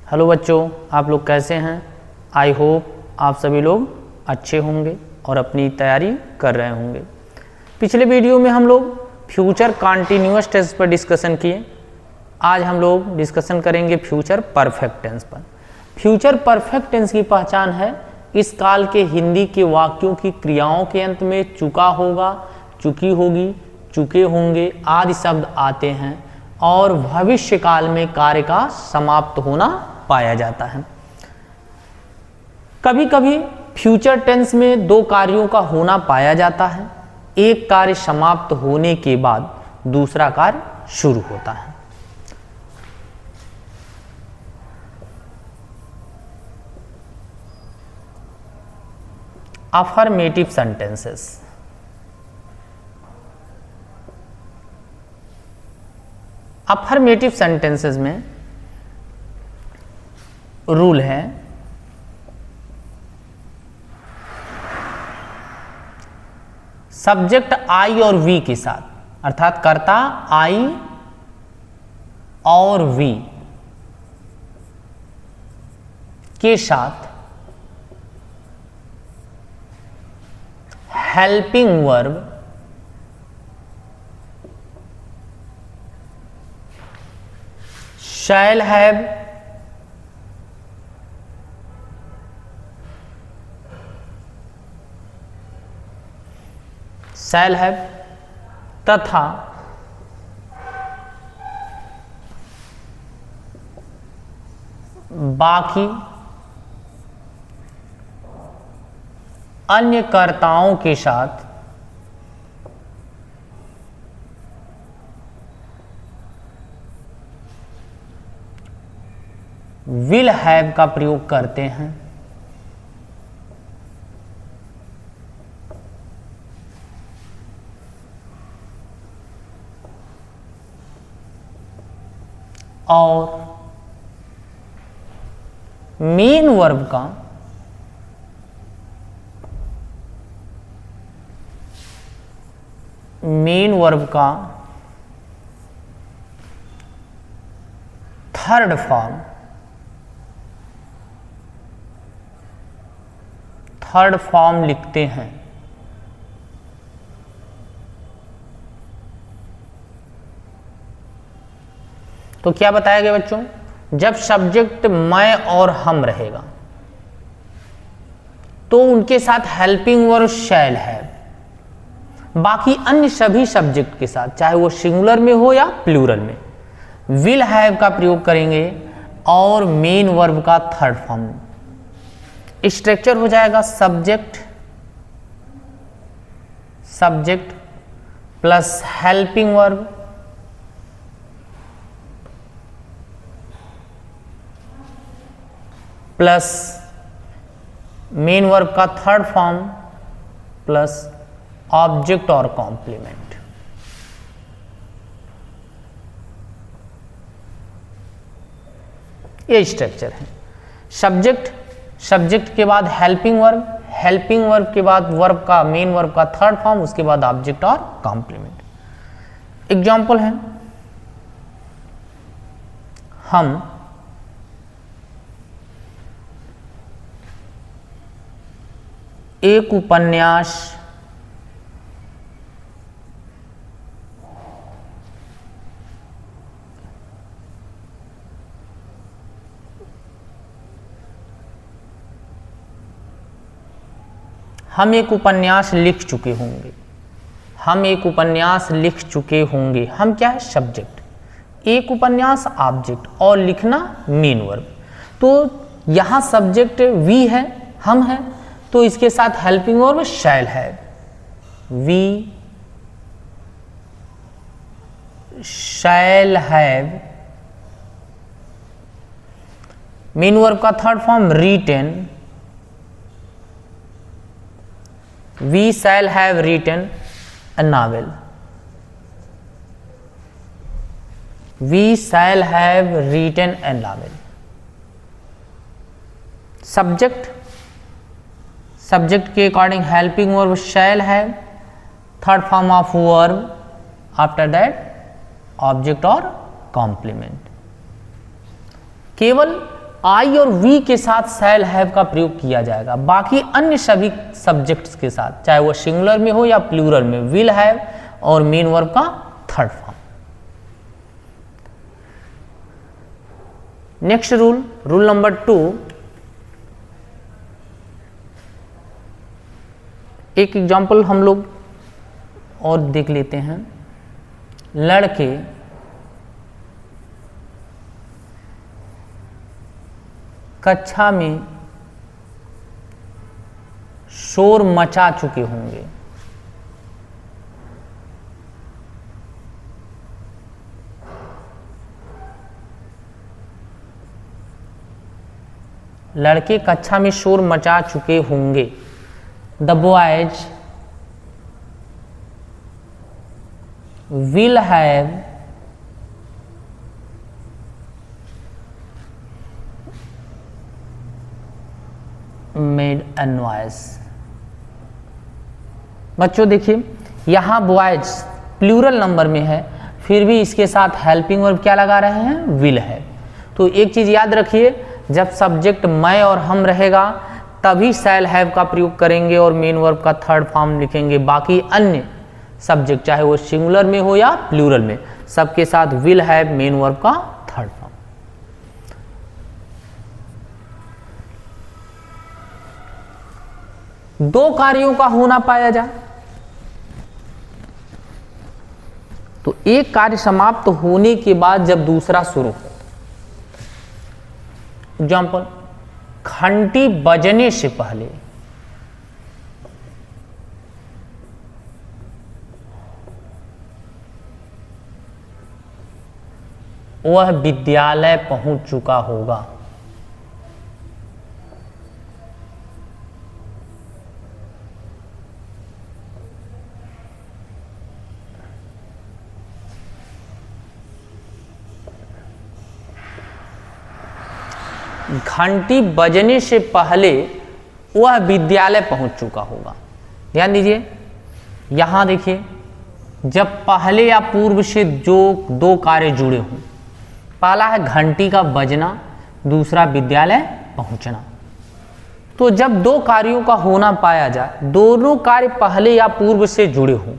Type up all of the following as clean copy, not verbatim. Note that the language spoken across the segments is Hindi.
हेलो बच्चों, आप लोग कैसे हैं? आई होप आप सभी लोग अच्छे होंगे और अपनी तैयारी कर रहे होंगे। पिछले वीडियो में हम लोग फ्यूचर कॉन्टिन्यूअस टेंस पर डिस्कशन किए। आज हम लोग डिस्कशन करेंगे फ्यूचर परफेक्ट टेंस पर। फ्यूचर परफेक्ट टेंस की पहचान है इस काल के हिंदी के वाक्यों की क्रियाओं के अंत में चुका होगा, चुकी होगी, चुके होंगे आदि शब्द आते हैं और भविष्य काल में कार्य का समाप्त होना पाया जाता है। कभी कभी फ्यूचर टेंस में दो कार्यों का होना पाया जाता है। एक कार्य समाप्त होने के बाद दूसरा कार्य शुरू होता है। Affirmative sentences. अफर्मेटिव सेंटेंसेस में रूल है सब्जेक्ट आई और वी के साथ, अर्थात कर्ता आई और वी के साथ helping verb shall have, shall have तथा बाकी अन्य कर्ताओं के साथ विल हैव का प्रयोग करते हैं। और मेन वर्ब का थर्ड फॉर्म लिखते हैं। तो क्या बताया गया बच्चों? जब सब्जेक्ट मैं और हम रहेगा तो उनके साथ हेल्पिंग वर्ब शैल है। बाकी अन्य सभी सब्जेक्ट के साथ, चाहे वो सिंगुलर में हो या प्लूरल में, विल हैव का प्रयोग करेंगे और मेन वर्ब का थर्ड फॉर्म। स्ट्रक्चर हो जाएगा subject plus helping verb plus main verb का थर्ड फॉर्म प्लस ऑब्जेक्ट और कॉम्प्लीमेंट। ये स्ट्रक्चर है। सब्जेक्ट के बाद हेल्पिंग वर्ब के बाद वर्ब का मेन वर्ब का थर्ड फॉर्म, उसके बाद ऑब्जेक्ट और कॉम्प्लीमेंट। एग्जाम्पल है, हम एक उपन्यास लिख चुके होंगे। हम क्या है? सब्जेक्ट। एक उपन्यास ऑब्जेक्ट और लिखना मेन वर्ब। तो यहां सब्जेक्ट वी है, हम है, तो इसके साथ हेल्पिंग वर्ब शैल है। We shall have, main verb का third form written, we shall have written a novel, we shall have written a novel. Subject के according helping verb shall have, third form of verb, after that object और कॉम्प्लीमेंट। केवल आई और वी के साथ शैल हैव का प्रयोग किया जाएगा। बाकी अन्य सभी सब्जेक्ट्स के साथ, चाहे वो सिंगुलर में हो या प्लूरल में, विल हैव और मेन वर्ब का third form. Next rule number 2, एक एग्जाम्पल हम लोग और देख लेते हैं। लड़के कक्षा में शोर मचा चुके होंगे। लड़के कक्षा में शोर मचा चुके होंगे। The boys will have made a noise. बच्चों देखिए, यहां बॉयज प्लूरल नंबर में है, फिर भी इसके साथ हेल्पिंग वर्ब क्या लगा रहे हैं, विल है। तो एक चीज याद रखिए, जब सब्जेक्ट मैं और हम रहेगा तभी शैल हैव का प्रयोग करेंगे और मेन वर्ब का थर्ड फॉर्म लिखेंगे। बाकी अन्य सब्जेक्ट चाहे वो सिंगुलर में हो या प्लूरल में, सबके साथ विल हैव मेन वर्ब का थर्ड फॉर्म। दो कार्यों का होना पाया जाए तो एक कार्य समाप्त होने के बाद जब दूसरा शुरू हो। एग्जाम्पल, घंटी बजने से पहले वह विद्यालय पहुंच चुका होगा। घंटी बजने से पहले वह विद्यालय पहुंच चुका होगा। ध्यान दीजिए, यहां देखिए, जब पहले या पूर्व से जो दो कार्य जुड़े हों, पहला है घंटी का बजना, दूसरा विद्यालय पहुंचना। तो जब दो कार्यों का होना पाया जाए, दोनों कार्य पहले या पूर्व से जुड़े हों,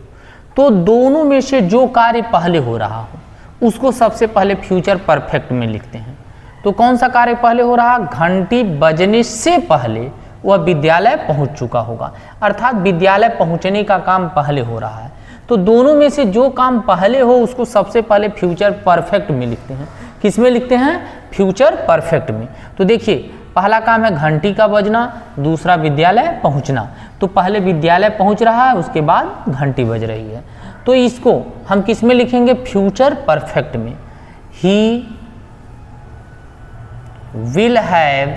तो दोनों में से जो कार्य पहले हो रहा हो उसको सबसे पहले फ्यूचर परफेक्ट में लिखते हैं। तो कौन सा कार्य पहले हो रहा, घंटी बजने से पहले वह विद्यालय पहुंच चुका होगा, अर्थात विद्यालय पहुंचने का काम पहले हो रहा है। तो दोनों में से जो काम पहले हो उसको सबसे पहले फ्यूचर परफेक्ट में लिखते हैं। किस में लिखते हैं, फ्यूचर परफेक्ट में। तो देखिए, पहला काम है घंटी का बजना, दूसरा विद्यालय पहुंचना। तो पहले विद्यालय पहुंच रहा है, उसके बाद घंटी बज रही है। तो इसको हम किस में लिखेंगे, फ्यूचर परफेक्ट में। ही will have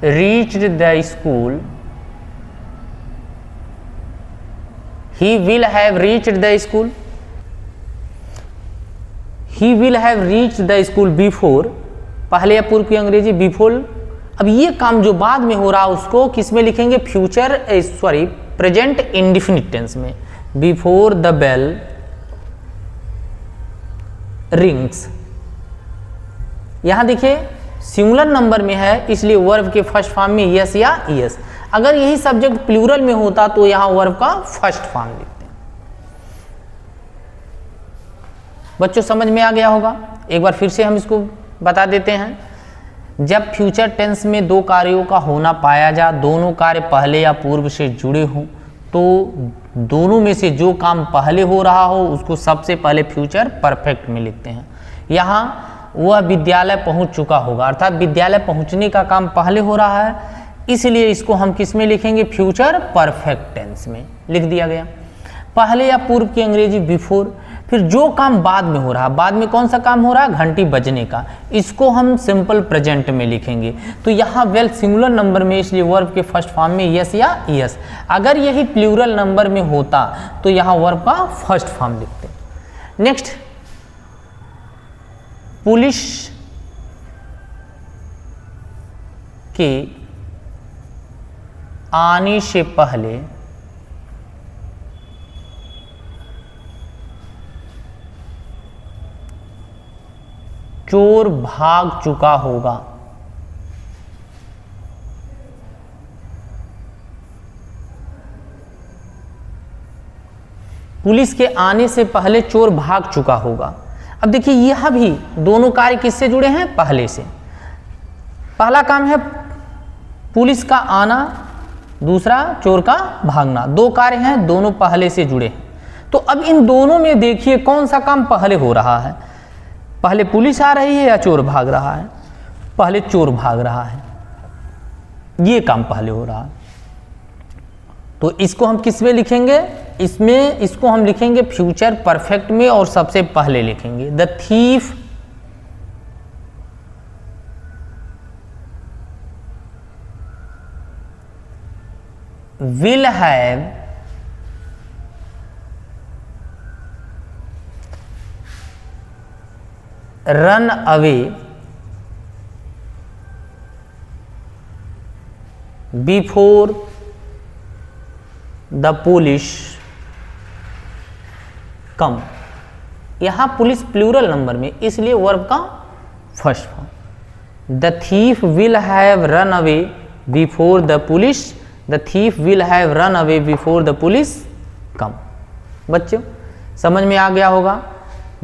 reached the school. He will have reached the school. He will have reached the school before, पहले या पूर्व की अंग्रेजी बिफोर। अब ये काम जो बाद में हो रहा है उसको किस में लिखेंगे, फ्यूचर प्रेजेंट इंडिफिनिट टेंस में। Before the bell rings. यहां देखिए सिंगुलर नंबर में है, इसलिए वर्ब के फर्स्ट फॉर्म में यस या यस। अगर यही सब्जेक्ट प्लूरल में होता तो यहां वर्ब का फर्स्ट फॉर्म लिखते हैं। बच्चों समझ में आ गया होगा। एक बार फिर से हम इसको बता देते हैं। जब फ्यूचर टेंस में दो कार्यों का होना पाया जा, दोनों कार्य पहले या पूर्व से जुड़े हों, तो दोनों में से जो काम पहले हो रहा हो उसको सबसे पहले फ्यूचर परफेक्ट में लिखते हैं। यहाँ वह विद्यालय पहुंच चुका होगा, अर्थात विद्यालय पहुंचने का काम पहले हो रहा है, इसलिए इसको हम किस में लिखेंगे, फ्यूचर परफेक्ट टेंस में लिख दिया गया। पहले या पूर्व की अंग्रेजी बिफोर। फिर जो काम बाद में हो रहा, बाद में कौन सा काम हो रहा है, घंटी बजने का, इसको हम सिंपल प्रेजेंट में लिखेंगे। तो यहाँ वेल सिंगुलर नंबर में, इसलिए वर्ब के फर्स्ट फॉर्म में यस या यस। अगर यही प्लूरल नंबर में होता तो यहाँ वर्ब का फर्स्ट फॉर्म लिखते। नेक्स्ट, पुलिस के आने से पहले चोर भाग चुका होगा। पुलिस के आने से पहले चोर भाग चुका होगा। अब देखिए यह भी दोनों कार्य किससे जुड़े हैं? पहले से। पहला काम है पुलिस का आना, दूसरा चोर का भागना। दो कार्य हैं, दोनों पहले से जुड़े हैं। तो अब इन दोनों में देखिए कौन सा काम पहले हो रहा है? पहले पुलिस आ रही है या चोर भाग रहा है? पहले चोर भाग रहा है, ये काम पहले हो रहा है। तो इसको हम किस में लिखेंगे? इसको हम लिखेंगे फ्यूचर परफेक्ट में और सबसे पहले लिखेंगे the thief will have run away before the police come। यहां पुलिस प्लूरल नंबर में, इसलिए वर्ब का first form. The thief will have run away before the police, the thief will have run away before the police come. बच्चों समझ में आ गया होगा।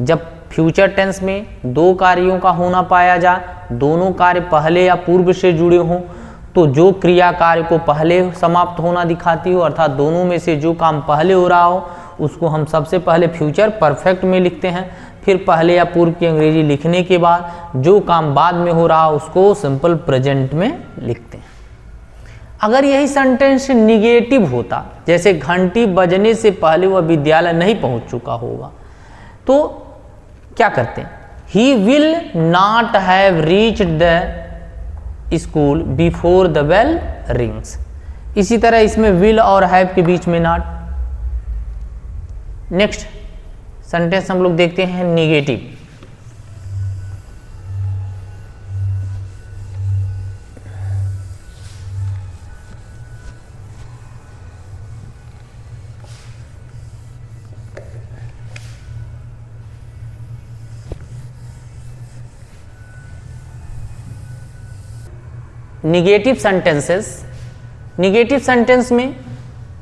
जब फ्यूचर टेंस में दो कार्यों का होना पाया जाए, दोनों कार्य पहले या पूर्व से जुड़े हों, तो जो क्रिया कार्य को पहले समाप्त होना दिखाती हो, अर्थात दोनों में से जो काम पहले हो रहा हो उसको हम सबसे पहले फ्यूचर परफेक्ट में लिखते हैं। फिर पहले या पूर्व की अंग्रेजी लिखने के बाद जो काम बाद में हो रहा हो उसको सिंपल प्रेजेंट में लिखते हैं। अगर यही सेंटेंस निगेटिव होता, जैसे घंटी बजने से पहले वह विद्यालय नहीं पहुंच चुका होगा, तो क्या करते हैं? He will not have reached the school before the bell rings. इसी तरह इसमें विल और हैव के बीच में नॉट। नेक्स्ट सेंटेंस हम लोग देखते हैं negative. Negative sentences, negative sentence में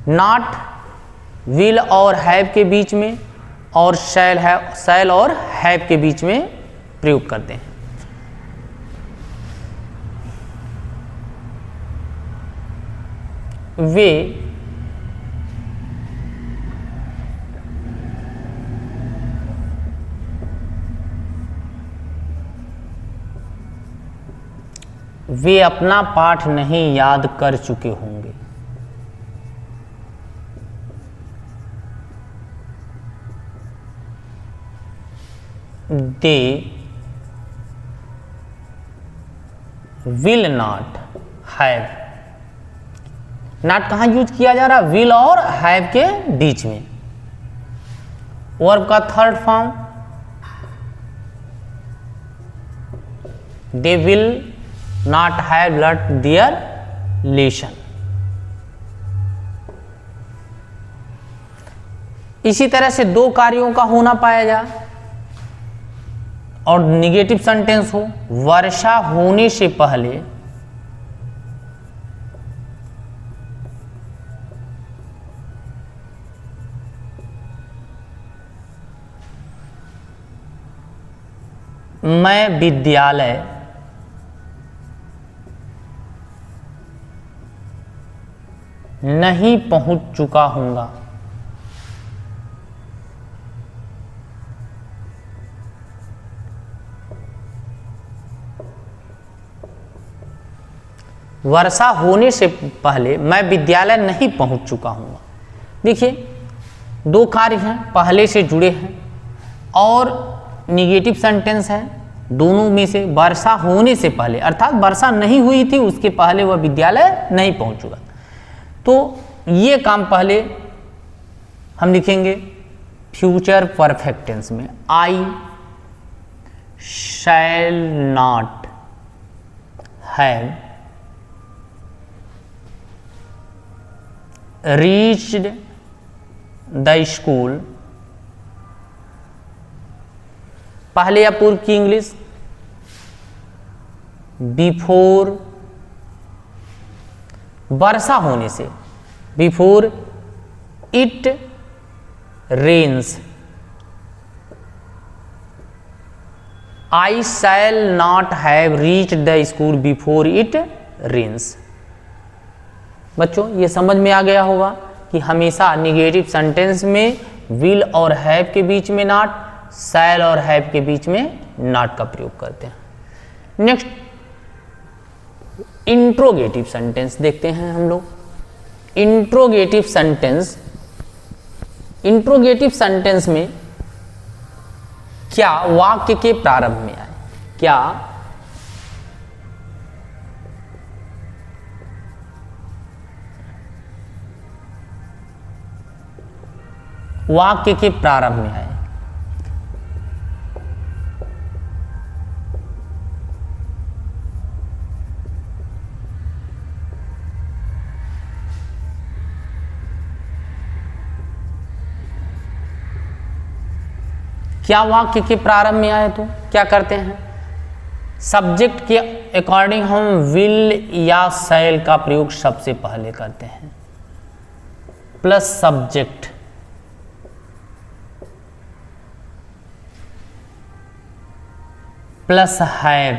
नॉट, विल और हैव के बीच में और शैल और हैव के बीच में प्रयोग करते हैं। वे अपना पाठ नहीं याद कर चुके होंगे। They will not have. Not कहां यूज किया जा रहा? विल और हैव के बीच में। वर्ब का third form they will not have learn their lesson. इसी तरह से दो कार्यों का होना पाया जाए और निगेटिव सेंटेंस हो, वर्षा होने से पहले मैं विद्यालय नहीं पहुंच चुका हूंगा। वर्षा होने से पहले मैं विद्यालय नहीं पहुंच चुका हूंगा। देखिए दो कार्य हैं, पहले से जुड़े हैं और निगेटिव सेंटेंस है। दोनों में से वर्षा होने से पहले, अर्थात वर्षा नहीं हुई थी, उसके पहले वह विद्यालय नहीं पहुंच चुका। तो ये काम पहले हम लिखेंगे फ्यूचर परफेक्ट टेंस में। I shall not have reached the school. पहले या पूर्व की इंग्लिश बिफोर, वर्षा होने से, before it rains, I shall not have reached the school before it rains. बच्चों ये समझ में आ गया होगा कि हमेशा निगेटिव सेंटेंस में विल और हैव के बीच में नॉट, शैल और हैव के बीच में नॉट का प्रयोग करते हैं। नेक्स्ट इंट्रोगेटिव सेंटेंस देखते हैं हम लोग। इंट्रोगेटिव सेंटेंस, इंट्रोगेटिव सेंटेंस में क्या वाक्य के प्रारंभ में आए, क्या वाक्य के प्रारंभ में आए। क्या वाक्य के प्रारंभ में आए तो क्या करते हैं, सब्जेक्ट के अकॉर्डिंग हम विल या शैल का प्रयोग सबसे पहले करते हैं, plus subject, plus have,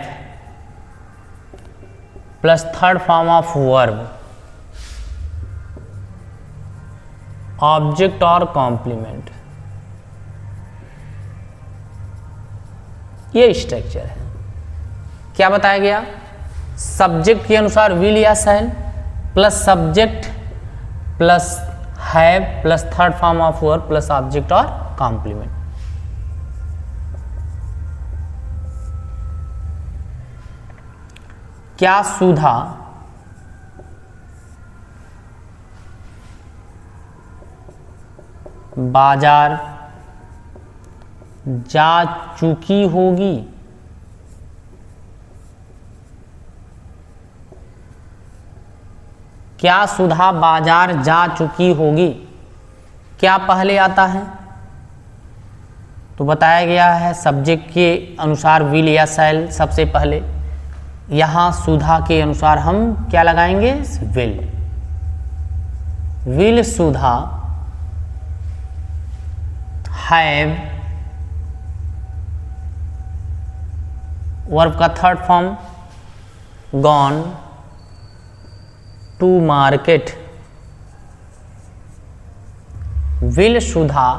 plus third form of verb, object और कॉम्प्लीमेंट। ये स्ट्रक्चर है। क्या बताया गया, सब्जेक्ट के अनुसार विल या shall, plus subject, plus have, plus third form of verb, plus object और कॉम्प्लीमेंट। क्या सुधा बाजार जा चुकी होगी, क्या सुधा बाजार जा चुकी होगी, क्या पहले आता है तो बताया गया है सब्जेक्ट के अनुसार विल या शैल सबसे पहले। यहां सुधा के अनुसार हम क्या लगाएंगे, will. Will Sudha have, verb का third form gone to market, will Sudha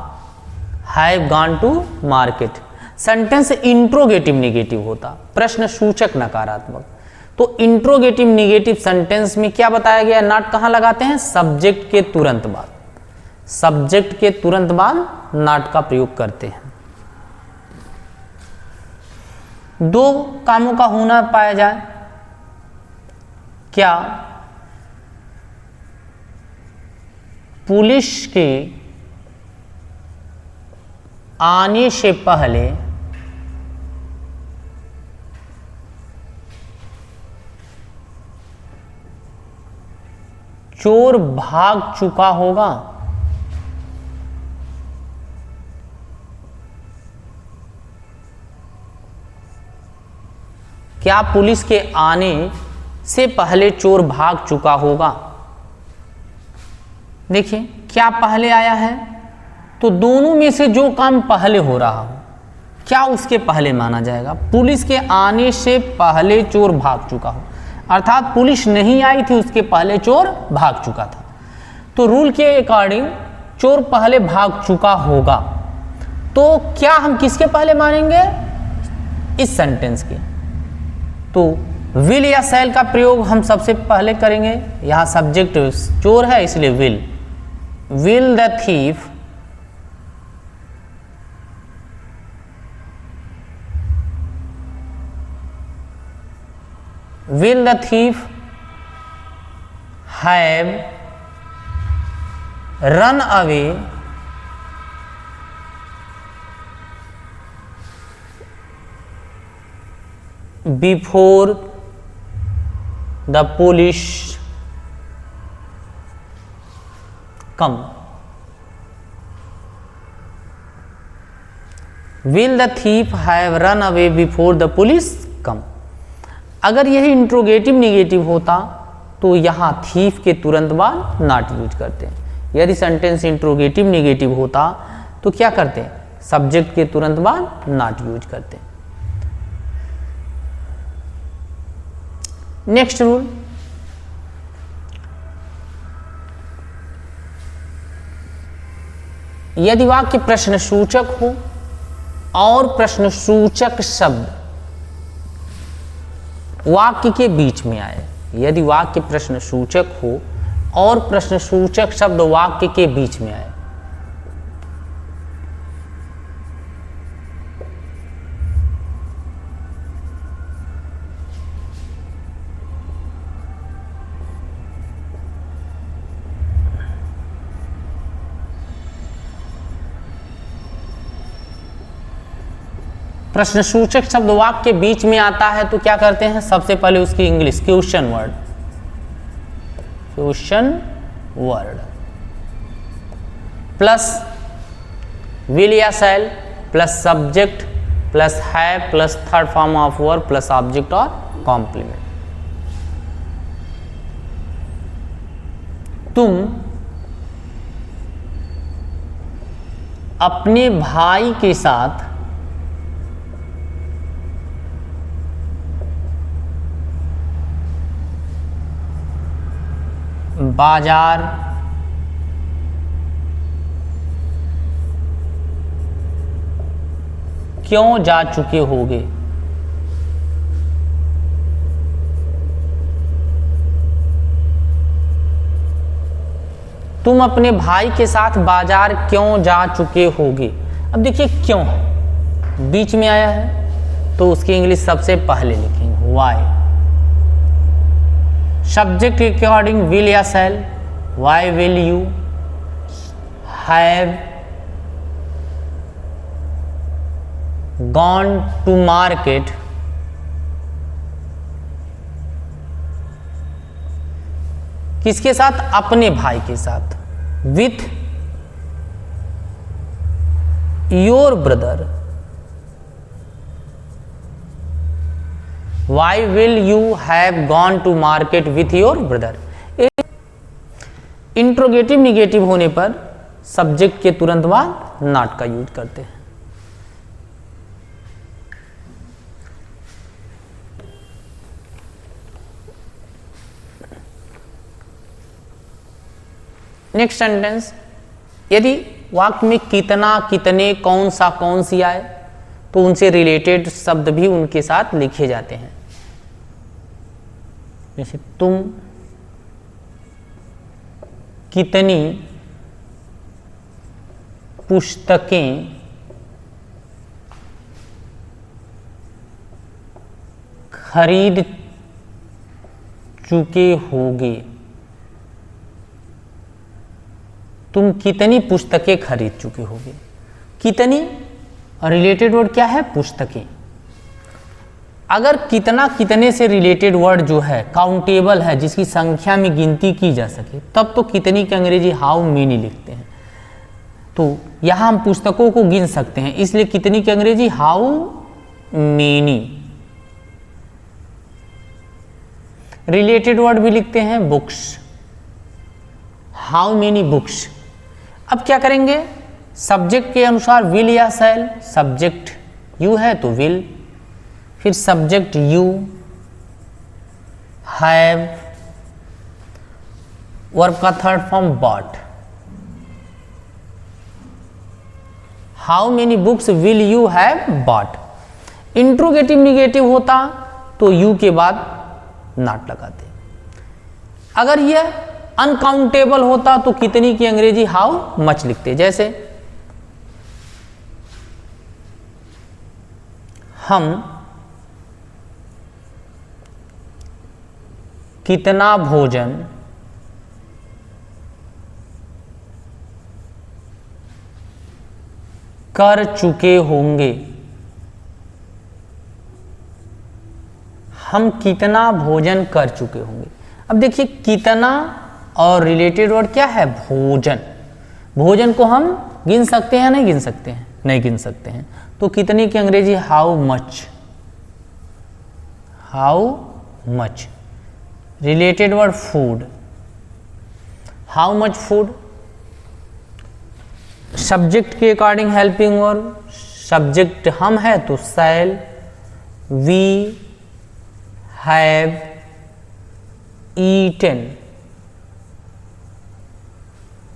have gone to market. Sentence interrogative negative होता, प्रश्न सूचक नकारात्मक। तो इंट्रोगेटिव निगेटिव सेंटेंस में क्या बताया गया, नॉट कहां लगाते हैं, सब्जेक्ट के तुरंत बाद, सब्जेक्ट के तुरंत बाद नॉट का प्रयोग करते हैं। दो कामों का होना पाया जाए, क्या पुलिस के आने से पहले चोर भाग चुका होगा, क्या पुलिस के आने से पहले चोर भाग चुका होगा। देखिए क्या पहले आया है, तो दोनों में से जो काम पहले हो रहा हो क्या उसके पहले माना जाएगा। पुलिस के आने से पहले चोर भाग चुका हो, अर्थात पुलिस नहीं आई थी उसके पहले चोर भाग चुका था, तो रूल के अकॉर्डिंग चोर पहले भाग चुका होगा। तो क्या हम किसके पहले मानेंगे, इस सेंटेंस के। तो विल या शैल का प्रयोग हम सबसे पहले करेंगे। यहां सब्जेक्ट चोर है इसलिए will, will the thief will the thief have run away before the police come। will the thief have run away before the police come। अगर यही इंट्रोगेटिव निगेटिव होता तो यहाँ थीफ के तुरंत बाद नॉट यूज करते हैं। यदि सेंटेंस इंट्रोगेटिव निगेटिव होता तो क्या करते हैं, सब्जेक्ट के तुरंत बाद नॉट यूज करते हैं। नेक्स्ट रूल, यदि वाक्य प्रश्नसूचक हो और प्रश्नसूचक शब्द वाक्य के बीच में आए, यदि वाक्य प्रश्नसूचक हो और प्रश्नसूचक शब्द वाक्य के बीच में आए, प्रश्नसूचक शब्द वाक्य के बीच में आता है तो क्या करते हैं, सबसे पहले उसकी English question word, question word plus will या शैल प्लस सब्जेक्ट प्लस है plus third form of verb plus object और कॉम्प्लीमेंट। तुम अपने भाई के साथ बाजार क्यों जा चुके होगे, तुम अपने भाई के साथ बाजार क्यों जा चुके होगे। अब देखिए क्यों बीच में आया है तो उसकी इंग्लिश सबसे पहले लिखेंगे वाई। सब्जेक्ट के अकॉर्डिंग विल या shall, why will you have gone to market, किसके साथ, अपने भाई के साथ, with your brother, Why will you have gone to market with your brother? Interrogative negative होने पर सब्जेक्ट के तुरंत बाद नॉट का यूज करते हैं। नेक्स्ट सेंटेंस, यदि वाक्य में कितना, कितने, कौन सा, कौन सी आए तो उनसे रिलेटेड शब्द भी उनके साथ लिखे जाते हैं। जैसे तुम कितनी पुस्तकें खरीद चुके होगे, तुम कितनी पुस्तकें खरीद चुके होगे। कितनी रिलेटेड वर्ड क्या है, पुस्तकें। अगर कितना कितने से रिलेटेड वर्ड जो है काउंटेबल है, जिसकी संख्या में गिनती की जा सके, तब तो कितनी की अंग्रेजी हाउ मेनी लिखते हैं। तो यहां हम पुस्तकों को गिन सकते हैं, इसलिए कितनी की अंग्रेजी हाउ मेनी। रिलेटेड वर्ड भी लिखते हैं बुक्स, हाउ मेनी बुक्स। अब क्या करेंगे, सब्जेक्ट के अनुसार विल या शैल, सब्जेक्ट यू है तो विल, फिर सब्जेक्ट यू, हैव, वर्ब का third form bought. How many books will you have bought. Interrogative negative होता तो यू के बाद नॉट लगाते। अगर यह अनकाउंटेबल होता तो कितनी की अंग्रेजी हाउ मच लिखते। जैसे हम कितना भोजन कर चुके होंगे, हम कितना भोजन कर चुके होंगे। अब देखिए कितना और रिलेटेड वर्ड क्या है, भोजन। भोजन को हम गिन सकते हैं, नहीं गिन सकते हैं, नहीं गिन सकते हैं। तो कितने की अंग्रेजी how much, how much. Related word food, how much food. Subject के अकॉर्डिंग हेल्पिंग वर्ब, सब्जेक्ट हम है तो shall, we have eaten.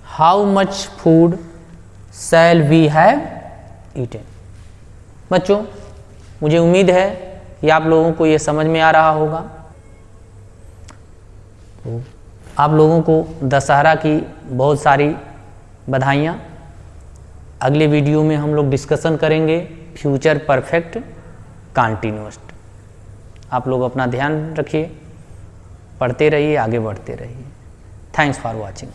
How much food shall we have eaten. बच्चों, मुझे उम्मीद है कि आप लोगों को ये समझ में आ रहा होगा। तो आप लोगों को दशहरा की बहुत सारी बधाइयाँ। अगले वीडियो में हम लोग डिस्कशन करेंगे फ्यूचर परफेक्ट कंटीन्यूअस। आप लोग अपना ध्यान रखिए, पढ़ते रहिए, आगे बढ़ते रहिए। Thanks for watching.